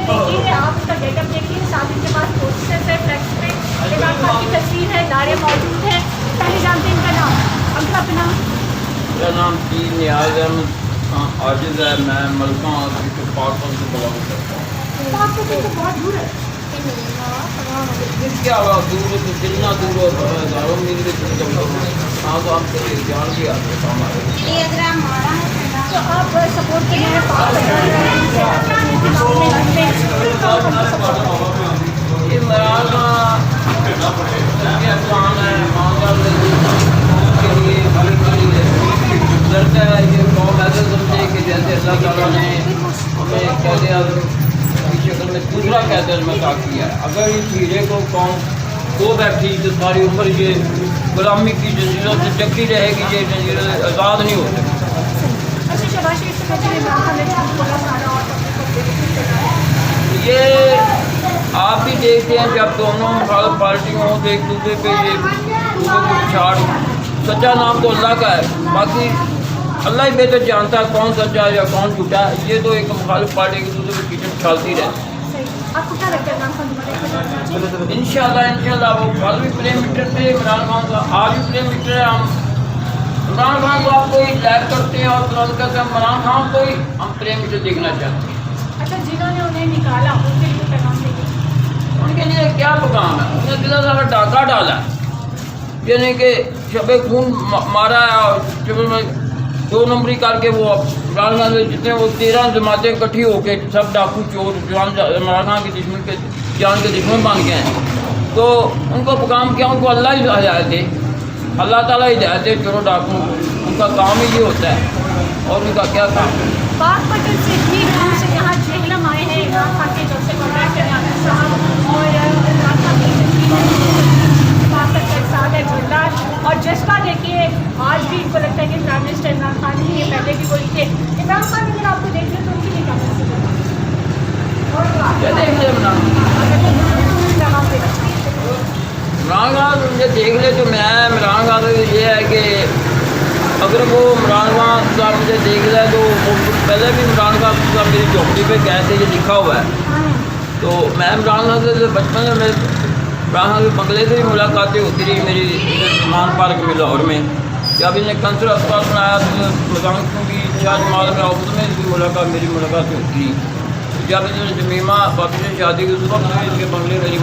देखिए, आप उसका गेटअप देखिए, साथ इनके पास पोस्टर्स है, फ्लेक्स पे इमरान खान की तस्वीर है, नारे मौजूद हैं। पहले जानते हैं इनका नाम, अंकल अपना नाम। मेरा नाम पी नियाज अहमद आजिज़ है। मैं मलका पाकिस्तान से बिलोंग करता हूँ। तो आपको तो बहुत दूर है। क्या हुआ, दूर तो जितना दूर हो हज़ारों मील के दूर जब हाँ तो आप कभी जान भी आते हैं हमारे। तो आप सपोर्ट के लिए पाक ये इमरान खान है, मांगल के लिए डरता है। ये कौम ऐसे समझे कि जैसे अल्लाह ताला ने हमें कह दिया की शक्ल में दूसरा कैदर में अता किया है। अगर इस हीरे को कौम खो बैठी तो सारी उम्र ये गुलामी की जंजीरों से जकड़ी रहेगी, ये जंजीरें आज़ाद नहीं हो सकती। ये आप भी देखते हैं जब दोनों मुखालिफ पार्टियों हों तो एक दूसरे पे ये दूसरों को पिछाड़, सच्चा नाम तो अल्लाह का है, बाकी अल्लाह ही बेहतर जानता है कौन सच्चा है या कौन झूठा है। ये तो एक मुखालिफ पार्टी एक दूसरे को पीछे उछालती रहती है। इंशाल्लाह वो कल भी प्रेम मीटर पे इमरान खान का, आज भी प्रेम मीटर है। हम इमरान खान को आप कोई लाइक करते हैं और तुरंत कहते हैं इमरान खान को ही हम प्रेम मीटर देखना चाहते हैं। अच्छा, जिन्होंने उन्हें निकाला उनके लिए पैगाम देंगे? उनके लिए क्या पैगाम है? उन्हें दिला सारा डाका डाला, यानी कि शबे खून मारा है और दो नंबरी करके वो इमरान खान जितने वो 13 जमातें इकट्ठी होकर सब डाकू चोर इमरान खान के दुश्मन के जान के दुश्मन बन गए हैं। तो उनको पैगाम क्या, उनको अल्लाह ही हिदायत दे, अल्लाह ताला हिदायत दे चोरों डाकू, उनका काम ही ये होता है और उनका क्या काम है। पाक पटन से ठीक दूर से यहाँ जेहलम आए हैं इमरान खान के जब से कॉन्टैक्ट करने आते साहब और इमरान खान की पाक तक का साथ है जोरदार और जज्बा देखिए। आज भी इनको लगता है कि प्राइम मिनिस्टर इमरान खान ही है, पहले भी वही थे। इमरान खान अगर आपको देख लें तो उनकी नहीं क्या मैसेज है? इमरान खान मुझे देख ले तो मैं इमरान खान ये है कि अगर वो इमरान खान का मुझे देख रहा है तो वो पहले भी इमरान खान का मेरी चौकड़ी पे कैसे ये लिखा हुआ है। तो मैं इमरान खान से बचपन में इमरान खान के बंगले से भी मुलाकातें होती रही मेरी सलमान पार्क में लाहौर में। जब इन्हें कैंसर अस्पताल बनाया तो मजाकों की शाहजमाल में उसमें भी मेरी मुलाकातें होती रही। जब इन्होंने जमीमा बापी से शादी की उस वक्त इनके बंगले मेरी